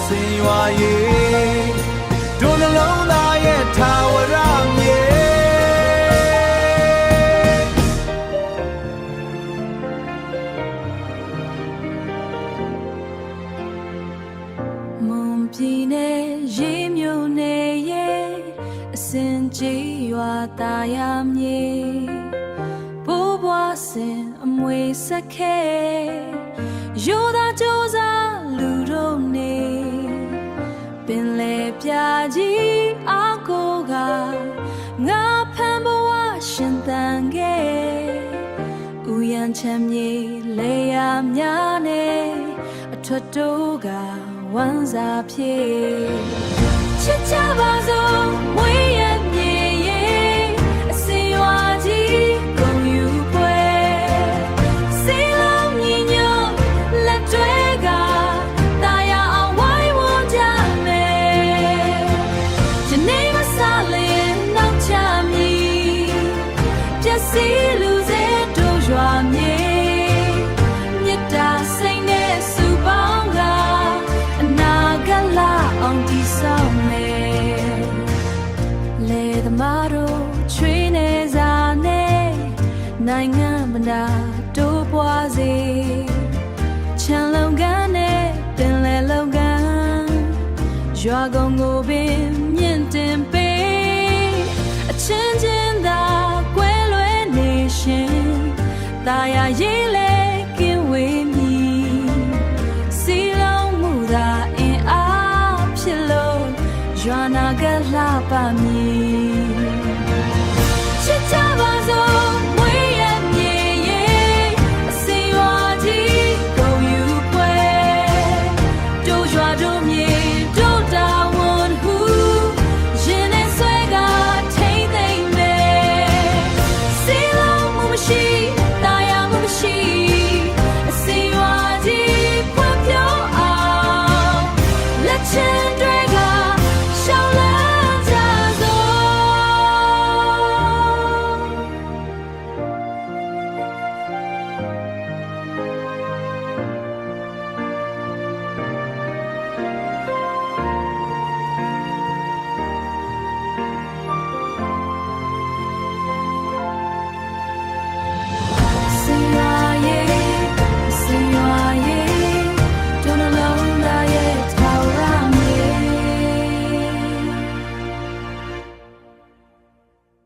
စင်ရွာရေဒုနှလုံးသားရဲ့ထာဝရမြေမွန်ပြည်နယ်ရေမြို့နယ်ရဲ့အစင်ကြီးရွာသားရမြေဘိုးဘွားစင်အမွေဆက်ခဲရိုးသားကြိုးစားလူတို့နေပင်လေပြကြီးအားကိုကငါဖန်ဘဝရှင်သန်ခဲ့ဥယျာဉ်ချမ်းမြေလေယာများနဲ့အထွတ်တိုးကဝမ်းစာပြေချစ်ကြပါစို့ဝေးရမြေရဲ့အစင်ရွာကြီးကုန်ယူပွဲစီလုံးညီညွတ်လက်တွဲကတာယာအောင်ဝိုင်းဝန်းကြမယ်ဒီနေ့မစားလျင်နောက်ချမည်ပျက်စီးလူစေတို့ရွာမြေမြတ်တာစိတ်နဲ့စုပေါင်းကအနာဂတ်လာအောင်တည်ဆောက်မယ်လေသမားတို့ချွေးနေစားနဲ့နိုင်ငံမနာတိုးပွားစေချမ်းလုံကန်းနဲ့ပင်လေလုံကန်းရွာကုန်ကိုပင်မြင့်တင်ပေးအချင်းချင်းသာကွဲလွဲနေရှင်တာယာရေးလေကင်းဝေးမည်စီလုံးမှုသာအင်အားဖြစ်လို့ရွာနာကလှပါမည်